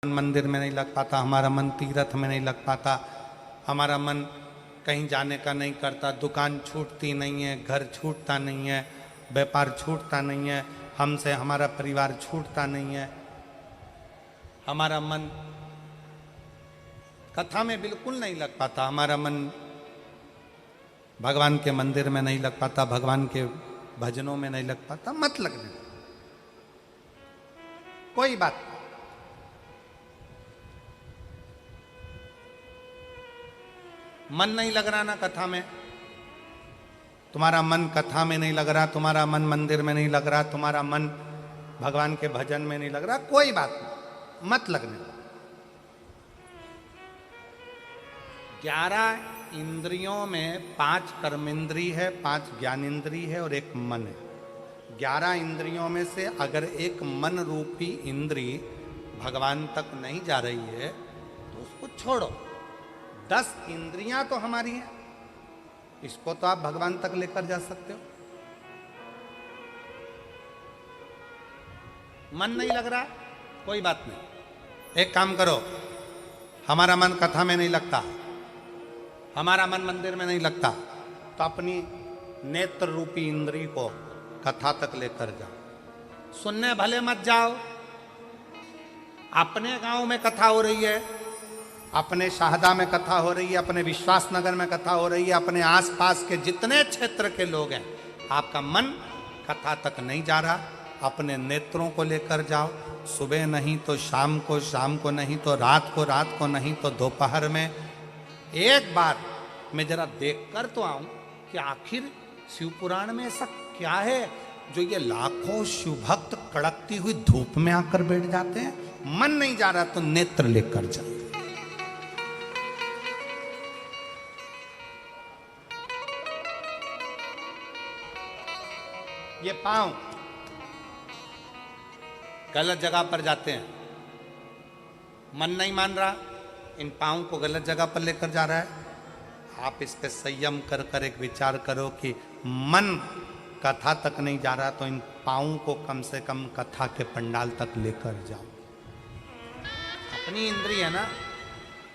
मंदिर में नहीं लग पाता, हमारा मन तीर्थ में नहीं लग पाता, हमारा मन कहीं जाने का नहीं करता, दुकान छूटती नहीं है, घर छूटता नहीं है, व्यापार छूटता नहीं है, हमसे हमारा परिवार छूटता नहीं है, हमारा मन कथा में बिल्कुल नहीं लग पाता, हमारा मन भगवान के मंदिर में नहीं लग पाता, भगवान के भजनों में नहीं लग पाता, मत लगने दो, कोई बात नहीं। मन नहीं लग रहा ना कथा में, तुम्हारा मन कथा में नहीं लग रहा, तुम्हारा मन मंदिर में नहीं लग रहा, तुम्हारा मन भगवान के भजन में नहीं लग रहा, कोई बात नहीं, मत लगने दो। 11 इंद्रियों में 5 कर्मेंद्री है, 5 ज्ञानेंद्री है और 1 मन है। 11 इंद्रियों में से अगर एक मन रूपी इंद्री भगवान तक नहीं जा रही है तो उसको छोड़ो। 10 इंद्रियां तो हमारी हैं, इसको तो आप भगवान तक लेकर जा सकते हो। मन नहीं लग रहा, कोई बात नहीं, एक काम करो, हमारा मन कथा में नहीं लगता, हमारा मन मंदिर में नहीं लगता, तो अपनी नेत्र रूपी इंद्री को कथा तक लेकर जाओ। सुनने भले मत जाओ, अपने गांव में कथा हो रही है, अपने शाहदा में कथा हो रही है, अपने विश्वास नगर में कथा हो रही है, अपने आसपास के जितने क्षेत्र के लोग हैं, आपका मन कथा तक नहीं जा रहा, अपने नेत्रों को लेकर जाओ। सुबह नहीं तो शाम को, शाम को नहीं तो रात को नहीं तो दोपहर में एक बार मैं जरा देख कर तो आऊं कि आखिर शिव पुराण में ऐसा क्या है जो ये लाखों शिव भक्त कड़कती हुई धूप में आकर बैठ जाते हैं। मन नहीं जा रहा तो नेत्र लेकर जाओ। ये पांव गलत जगह पर जाते हैं, मन नहीं मान रहा, इन पांव को गलत जगह पर लेकर जा रहा है। आप इस पे संयम कर कर एक विचार करो कि मन कथा तक नहीं जा रहा तो इन पांव को कम से कम कथा के पंडाल तक लेकर जाओ। अपनी इंद्रिय है ना,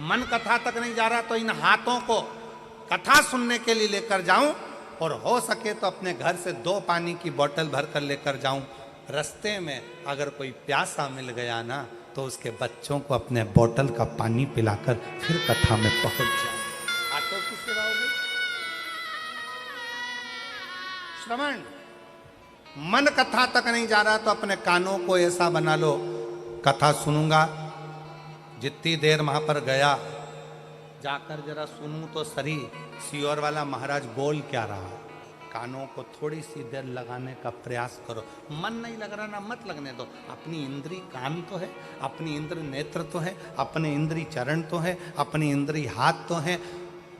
मन कथा तक नहीं जा रहा तो इन हाथों को कथा सुनने के लिए लेकर जाऊं, और हो सके तो अपने घर से 2 पानी की बोतल भरकर लेकर जाऊं। रास्ते में अगर कोई प्यासा मिल गया ना तो उसके बच्चों को अपने बोतल का पानी पिलाकर फिर कथा में पहुंच जाओ। आटो की सेवा हो गई। श्रवण, मन कथा तक नहीं जा रहा तो अपने कानों को ऐसा बना लो, कथा सुनूंगा, जितनी देर वहां पर गया जाकर जरा सुनूं तो सही सियोर वाला महाराज बोल क्या रहा। कानों को थोड़ी सी देर लगाने का प्रयास करो। मन नहीं लग रहा ना, मत लगने दो। अपनी इंद्री कान तो है, अपनी इंद्री नेत्र तो है, अपने इंद्री चरण तो है, अपनी इंद्री हाथ तो है।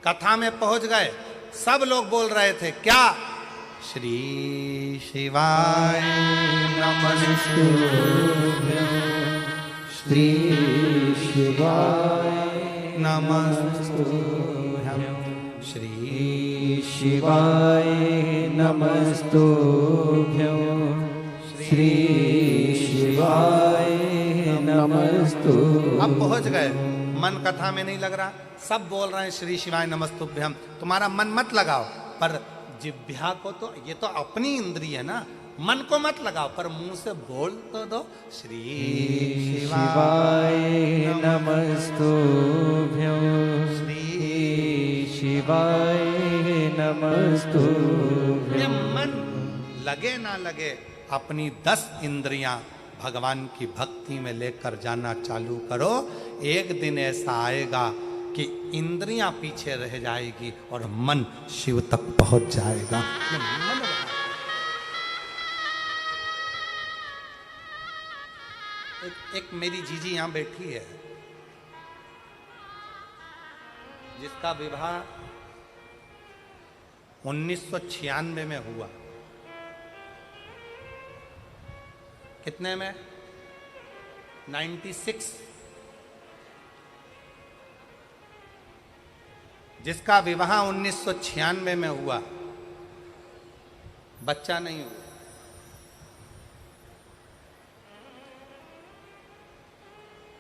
कथा में पहुंच गए, सब लोग बोल रहे थे क्या, श्री शिवाय नमस्तुभ्यं, श्री शिवाय नमस्तुभ्यं, श्री शिवाय नमस्तुभ्यं, श्री शिवाय नमस्तुभ्यं। अब पहुंच गए, मन कथा में नहीं लग रहा, सब बोल रहे हैं श्री शिवाय नमस्तुभ्यं। तुम्हारा मन मत लगाओ, पर जिह्वा को तो, ये तो अपनी इंद्रिय है ना, मन को मत लगाओ, पर मुंह से बोल तो दो, श्री शिवाय नमस्तुभ्यं, श्री शिवाय नमस्तुभ्यं। ये मन लगे ना लगे, अपनी 10 इंद्रियां भगवान की भक्ति में लेकर जाना चालू करो। एक दिन ऐसा आएगा कि इंद्रियां पीछे रह जाएगी और मन शिव तक पहुंच जाएगा। ये मन रहा। एक मेरी जीजी यहां बैठी है, जिसका विवाह 1996 में हुआ। कितने में? 96। जिसका विवाह 1996 में हुआ, बच्चा नहीं हुआ।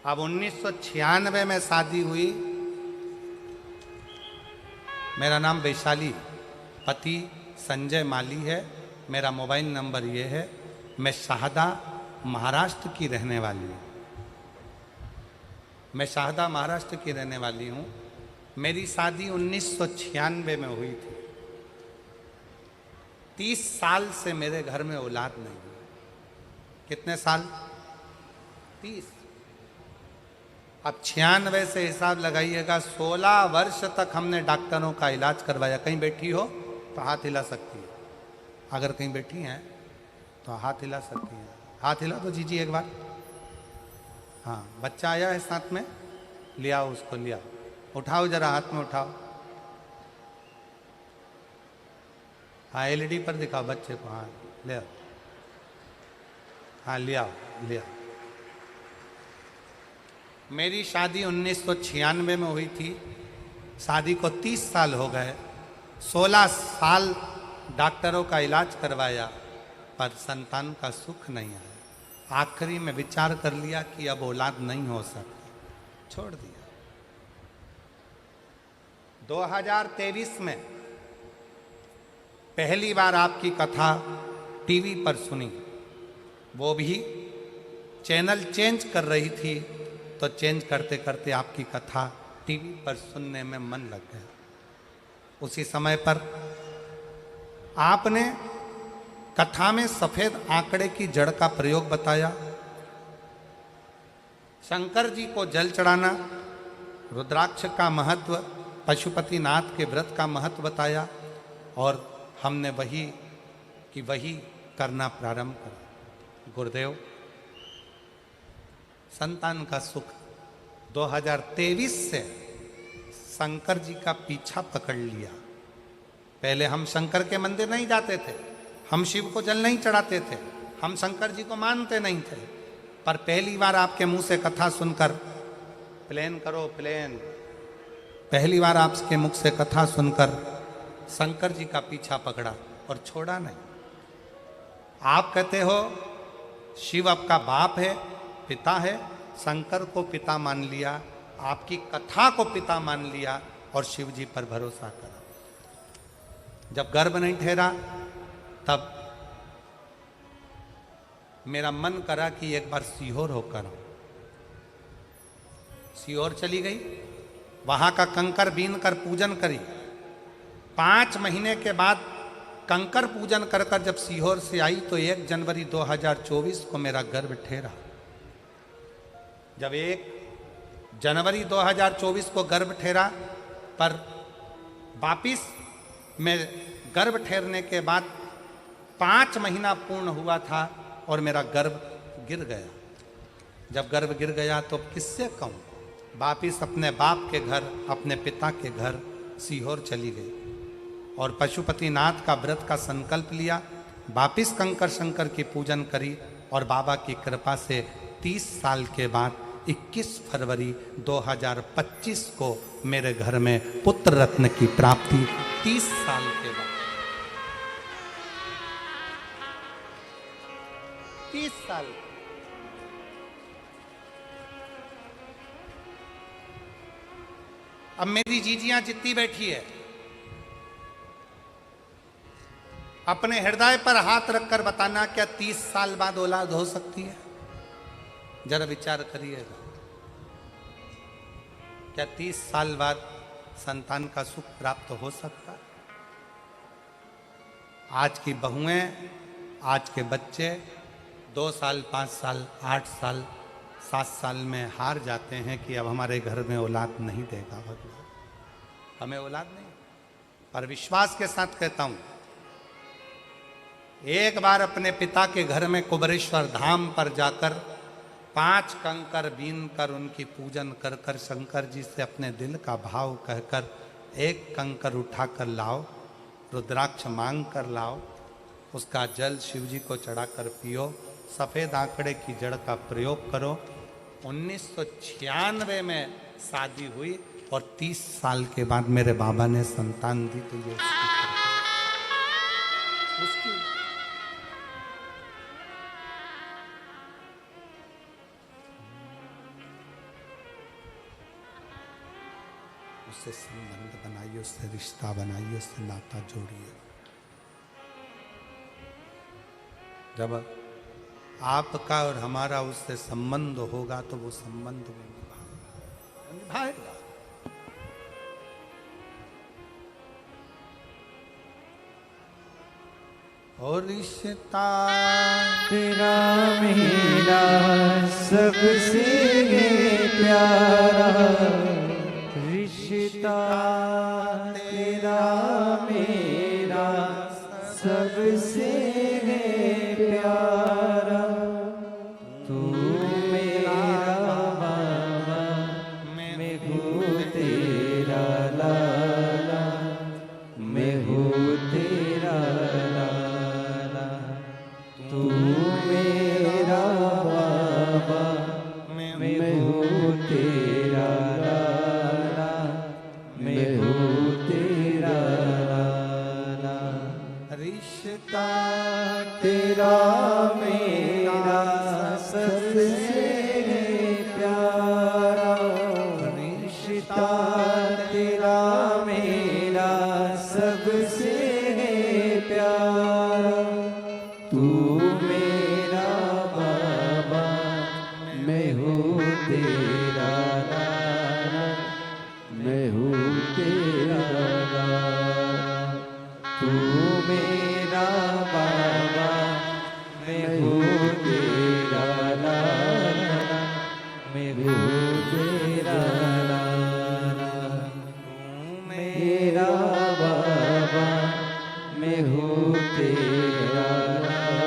अब 1996 में शादी हुई। मेरा नाम वैशाली, पति संजय माली है। मेरा मोबाइल नंबर ये है। मैं शाहदा महाराष्ट्र की रहने वाली हूँ। मैं शाहदा महाराष्ट्र की रहने वाली हूँ। मेरी शादी 1996 में हुई थी। 30 साल से मेरे घर में औलाद नहीं हुई। कितने साल? 30। अब 96 से हिसाब लगाइएगा, 16 वर्ष तक हमने डॉक्टरों का इलाज करवाया। कहीं बैठी हो तो हाथ हिला सकती है। अगर कहीं बैठी हैं तो हाथ हिला सकती हैं। हाथ हिला तो जीजी एक बार। हाँ, बच्चा आया है साथ में, ले आओ उसको, ले आओ। उठाओ जरा, हाथ में उठाओ। हाँ, एलईडी पर दिखाओ बच्चे को। हाँ, ले आओ। हाँ, ले आओ, ले आओ। मेरी शादी 1996 में हुई थी। शादी को 30 साल हो गए। 16 साल डॉक्टरों का इलाज करवाया, पर संतान का सुख नहीं आया। आखिरी में विचार कर लिया कि अब औलाद नहीं हो सकती, छोड़ दिया। 2023 में पहली बार आपकी कथा टीवी पर सुनी। वो भी चैनल चेंज कर रही थी, तो चेंज करते करते आपकी कथा टीवी पर सुनने में मन लग गया। उसी समय पर आपने कथा में सफेद आंकड़े की जड़ का प्रयोग बताया, शंकर जी को जल चढ़ाना, रुद्राक्ष का महत्व, पशुपतिनाथ के व्रत का महत्व बताया, और हमने वही करना प्रारंभ करा। गुरुदेव, संतान का सुख 2023 से शंकर जी का पीछा पकड़ लिया। पहले हम शंकर के मंदिर नहीं जाते थे, हम शिव को जल नहीं चढ़ाते थे, हम शंकर जी को मानते नहीं थे। पर पहली बार आपके मुंह से कथा सुनकर, प्लेन करो प्लेन, पहली बार आपके मुख से कथा सुनकर शंकर जी का पीछा पकड़ा और छोड़ा नहीं। आप कहते हो शिव आपका बाप है, पिता है, शंकर को पिता मान लिया, आपकी कथा को पिता मान लिया और शिव जी पर भरोसा करा। जब गर्भ नहीं ठहरा तब मेरा मन करा कि एक बार सीहोर होकर आऊं। सीहोर चली गई, वहां का कंकर बीन कर पूजन करी। 5 महीने के बाद कंकर पूजन कर कर जब सीहोर से आई तो 1 जनवरी 2024 को मेरा गर्भ ठहरा। जब 1 जनवरी 2024 को गर्भ ठहरा, पर वापिस में गर्भ ठहरने के बाद 5 महीना पूर्ण हुआ था और मेरा गर्भ गिर गया। जब गर्भ गिर गया तो किससे कहूँ, वापिस अपने बाप के घर, अपने पिता के घर सीहोर चली गई और पशुपतिनाथ का व्रत का संकल्प लिया। वापिस कंकर शंकर की पूजन करी और बाबा की कृपा से 30 साल के बाद 21 फरवरी 2025 को मेरे घर में पुत्र रत्न की प्राप्ति। 30 साल के बाद, 30 साल। अब मेरी जीजियां जितनी बैठी है, अपने हृदय पर हाथ रखकर बताना, क्या 30 साल बाद औलाद हो सकती है? जरा विचार करिएगा। क्या 30 साल बाद संतान का सुख प्राप्त हो सकता है? आज की बहुएं, आज के बच्चे 2 साल, 5 साल, 8 साल, 7 साल में हार जाते हैं कि अब हमारे घर में औलाद नहीं देगा भगवान, हमें औलाद नहीं। पर विश्वास के साथ कहता हूं, एक बार अपने पिता के घर में कुबरेश्वर धाम पर जाकर 5 कंकर बीन कर उनकी पूजन कर कर शंकर जी से अपने दिल का भाव कहकर 1 कंकर उठा कर लाओ, रुद्राक्ष मांग कर लाओ, उसका जल शिव जी को चढ़ाकर पियो, सफ़ेद आंकड़े की जड़ का प्रयोग करो। 1996 में शादी हुई और 30 साल के बाद मेरे बाबा ने संतान दी। तो ये उसकी उससे संबंध बनाइए, उससे रिश्ता बनाइए, उससे नाता जोड़िए। जब आपका और हमारा उससे संबंध होगा तो वो संबंध वो निभाएगा। और रिश्ता तेरा मेरा सबसे प्यारा, रिश्ता तेरा मेरा सबसे प्यारा। तू मेरा बाबा, मैं हूँ तेरा लाला, मैं हूँ तेरा लाला। तू मेरा बाबा, मैं हूँ तेरा लाला, मैं हूँ तेरा लाला। रिश्ता तेरा मेरा सबसे प्यारा, रिश्ता तेरा मेरा सबसे प्यारा। तू मेरा बाबा, मैं हूँ तेरा लाला, मैं हूँ तेरा लाला। तू मेरा बाबा, मैं हूँ तेरा लाला, मैं हूँ तेरा लाला। तू मेरा बाबा, मैं हूँ तेरा लाला,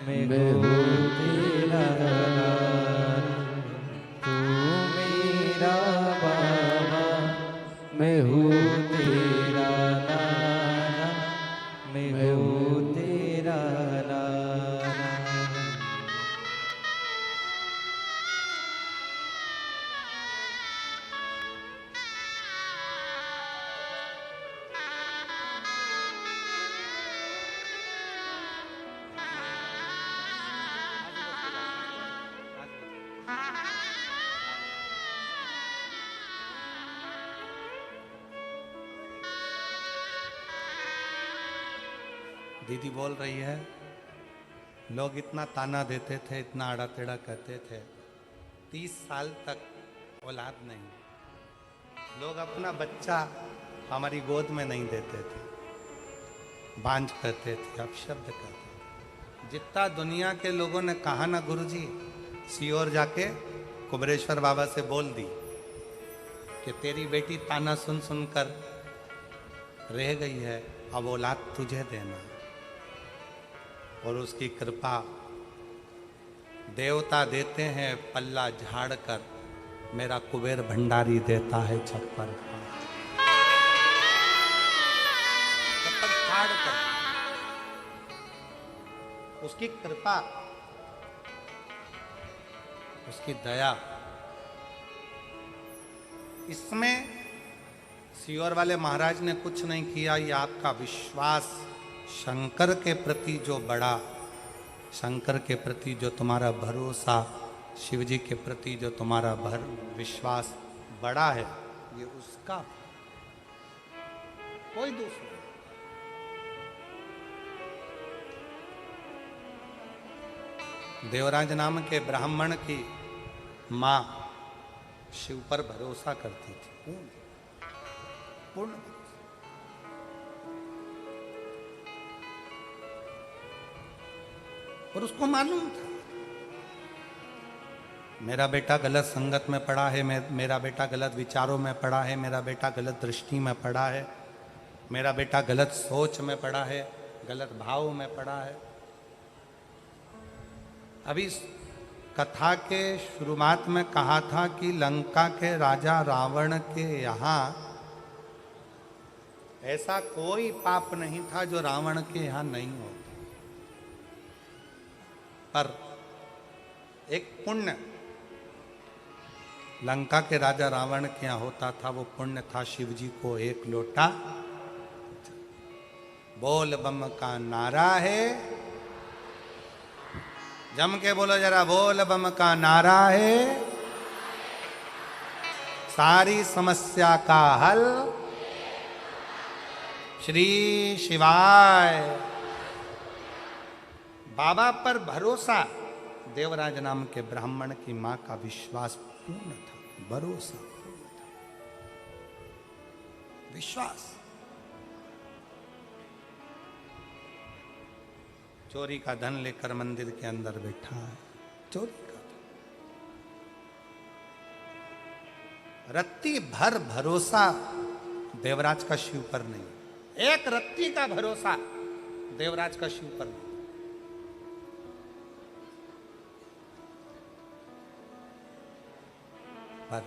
मैं हूँ तेरा लाला। तू मेरा बाबा, मैं हूँ तेरा लाला, मैं हूँ तेरा लाला। दीदी बोल रही है, लोग इतना ताना देते थे, इतना आड़ा टेढ़ा कहते थे, 30 साल तक औलाद नहीं, लोग अपना बच्चा हमारी गोद में नहीं देते थे, बांझ कहते थे, अपशब्द कहते थे। जितना दुनिया के लोगों ने कहा ना गुरुजी, सीओर जाके कुबरेश्वर बाबा से बोल दी कि तेरी बेटी ताना सुन सुनकर रह गई है, अब औलाद तुझे देना। और उसकी कृपा देवता देते हैं पल्ला झाड़ कर, मेरा कुबेर भंडारी देता है छप्पर फाड़ कर। उसकी कृपा, उसकी दया, इसमें सीओर वाले महाराज ने कुछ नहीं किया। ये आपका विश्वास शंकर के प्रति जो बड़ा, शंकर के प्रति जो तुम्हारा भरोसा, शिव जी के प्रति जो तुम्हारा विश्वास बड़ा है, ये उसका, कोई दूसरा। देवराज नाम के ब्राह्मण की मां शिव पर भरोसा करती थी, पूर्ण। और उसको मालूम था मेरा बेटा गलत संगत में पड़ा है, मेरा बेटा गलत विचारों में पड़ा है, मेरा बेटा गलत दृष्टि में पड़ा है, मेरा बेटा गलत सोच में पड़ा है, गलत भाव में पड़ा है। अभी इस कथा के शुरुआत में कहा था कि लंका के राजा रावण के यहाँ ऐसा कोई पाप नहीं था जो रावण के यहाँ नहीं होता, पर एक पुण्य लंका के राजा रावण के यहाँ होता था। वो पुण्य था शिव जी को एक लोटा। बोल बम का नारा है, जम के बोलो जरा, बोल बम का नारा है, सारी समस्या का हल श्री शिवाय। बाबा पर भरोसा, देवराज नाम के ब्राह्मण की मां का विश्वास पूर्ण था, भरोसा पूर्ण था, विश्वास। चोरी का धन लेकर मंदिर के अंदर बैठा है, चोरी का धन, रत्ती भर भरोसा देवराज का शिव पर नहीं, एक रत्ती का भरोसा देवराज का शिव पर नहीं। पर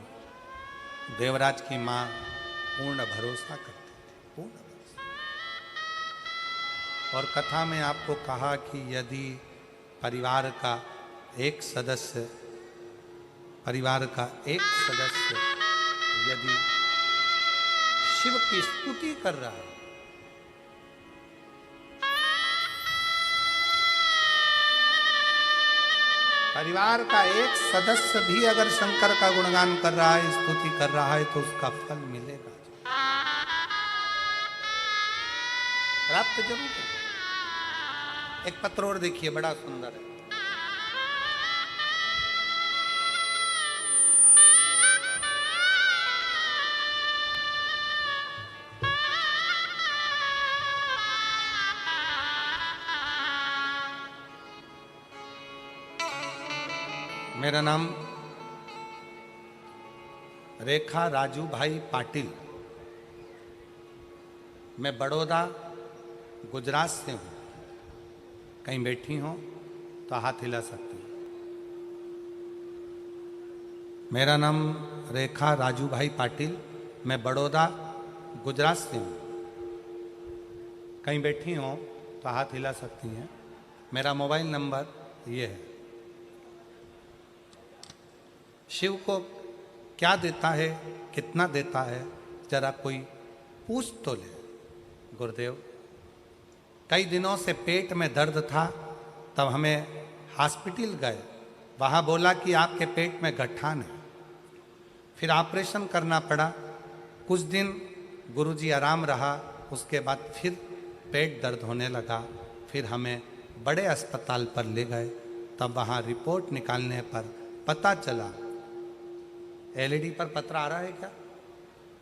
देवराज की मां पूर्ण भरोसा करती थी, पूर्ण भरोसा। और कथा में आपको कहा कि यदि परिवार का एक सदस्य यदि शिव की स्तुति कर रहा है, परिवार का एक सदस्य भी अगर शंकर का गुणगान कर रहा है, स्तुति कर रहा है, तो उसका फल मिलेगा, प्राप्त जरूर है। एक पत्र और देखिए, बड़ा सुंदर है। मेरा नाम रेखा राजू भाई पाटिल, मैं बड़ौदा गुजरात से हूँ। कहीं बैठी हो तो हाथ हिला सकती हूँ। मेरा नाम रेखा राजू भाई पाटिल, मैं बड़ौदा गुजरात से हूँ। कहीं बैठी हो तो हाथ हिला सकती हैं। मेरा मोबाइल नंबर ये है। शिव को क्या देता है, कितना देता है, जरा कोई पूछ तो ले। गुरुदेव, कई दिनों से पेट में दर्द था, तब हमें हॉस्पिटल गए, वहाँ बोला कि आपके पेट में गठान है, फिर ऑपरेशन करना पड़ा। कुछ दिन गुरुजी आराम रहा, उसके बाद फिर पेट दर्द होने लगा, फिर हमें बड़े अस्पताल पर ले गए। तब वहाँ रिपोर्ट निकालने पर पता चला, एलईडी पर पत्र आ रहा है क्या?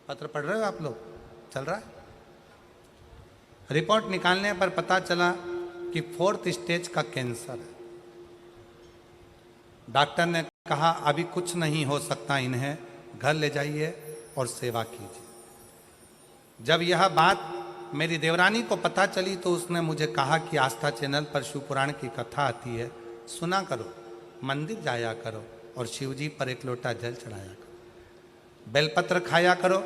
पत्र पढ़ रहे हो आप लोग? चल रहा है? रिपोर्ट निकालने पर पता चला कि 4th स्टेज का कैंसर है। डॉक्टर ने कहा अभी कुछ नहीं हो सकता, इन्हें घर ले जाइए और सेवा कीजिए। जब यह बात मेरी देवरानी को पता चली तो उसने मुझे कहा कि आस्था चैनल पर शिव पुराण की कथा आती है, सुना करो, मंदिर जाया करो और शिव जी पर एक लोटा जल चढ़ाया करो, बेलपत्र खाया करो।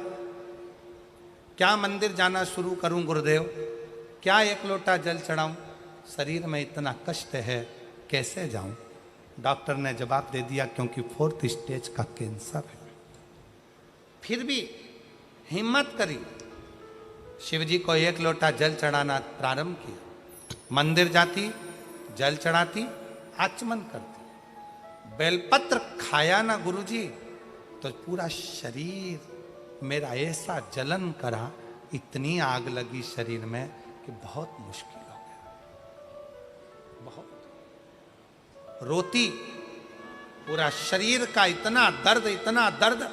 क्या मंदिर जाना शुरू करूं गुरुदेव? क्या एक लोटा जल चढ़ाऊं? शरीर में इतना कष्ट है, कैसे जाऊं? डॉक्टर ने जवाब दे दिया क्योंकि 4th स्टेज का कैंसर है। फिर भी हिम्मत करी, शिव जी को एक लोटा जल चढ़ाना प्रारंभ किया। मंदिर जाती, जल चढ़ाती, आचमन करती, बेलपत्र खाया ना गुरुजी तो पूरा शरीर मेरा ऐसा जलन करा, इतनी आग लगी शरीर में कि बहुत मुश्किल हो गया। बहुत रोती, पूरा शरीर का इतना दर्द,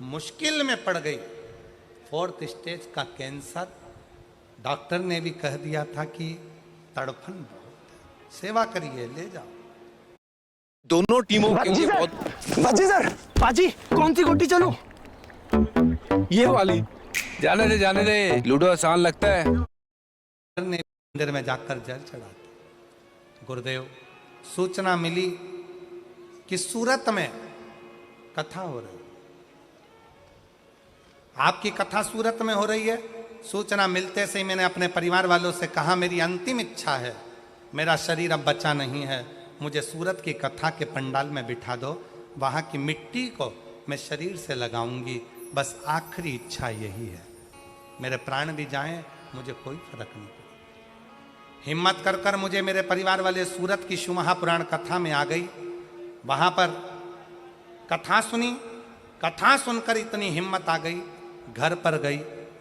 मुश्किल में पड़ गई। 4th स्टेज का कैंसर, डॉक्टर ने भी कह दिया था कि तड़फन बहुत है, सेवा करिए, ले जाओ। दोनों टीमों के लिए बहुत पाजी सर, पाजी कौन सी गोटी चलूं? ये वाली। जाने दे, लूडो आसान लगता है। मंदिर में जाकर जल चढ़ाते। गुरुदेव, सूचना मिली कि सूरत में कथा हो रही, आपकी कथा सूरत में हो रही है। सूचना मिलते से ही मैंने अपने परिवार वालों से कहा मेरी अंतिम इच्छा है, मेरा शरीर अब बचा नहीं है, मुझे सूरत की कथा के पंडाल में बिठा दो, वहाँ की मिट्टी को मैं शरीर से लगाऊंगी, बस आखिरी इच्छा यही है। मेरे प्राण भी जाएं, मुझे कोई फर्क नहीं पड़ेगा। हिम्मत कर कर मुझे मेरे परिवार वाले सूरत की शिव महापुराण कथा में आ गई। वहाँ पर कथा सुनी, कथा सुनकर इतनी हिम्मत आ गई, घर पर गई,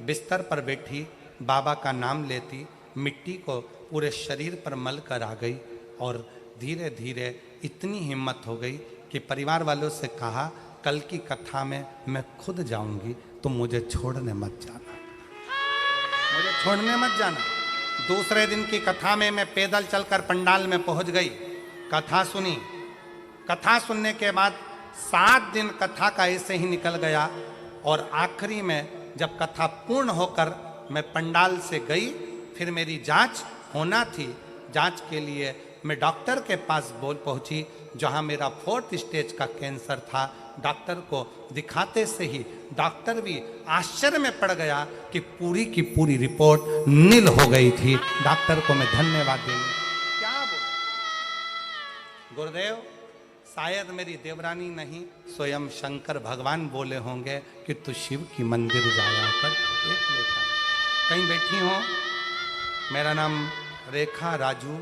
बिस्तर पर बैठी, बाबा का नाम लेती, मिट्टी को पूरे शरीर पर मल कर आ गई और धीरे धीरे इतनी हिम्मत हो गई कि परिवार वालों से कहा, कल की कथा में मैं खुद जाऊंगी, तुम मुझे छोड़ने मत जाना, मुझे छोड़ने मत जाना। दूसरे दिन की कथा में मैं पैदल चलकर पंडाल में पहुंच गई, कथा सुनी। कथा सुनने के बाद 7 दिन कथा का ऐसे ही निकल गया और आखिरी में जब कथा पूर्ण होकर मैं पंडाल से गई, फिर मेरी जांच होना थी। जांच के लिए मैं डॉक्टर के पास पहुंची, जहां मेरा 4th स्टेज का कैंसर था। डॉक्टर को दिखाते से ही डॉक्टर भी आश्चर्य में पड़ गया कि पूरी की पूरी रिपोर्ट नील हो गई थी। डॉक्टर को मैं धन्यवाद देंगे। क्या बोल गुरुदेव, शायद मेरी देवरानी नहीं, स्वयं शंकर भगवान बोले होंगे कि तू शिव की मंदिर जाया कर, एक लोटा। कहीं बैठी हो, मेरा नाम रेखा राजू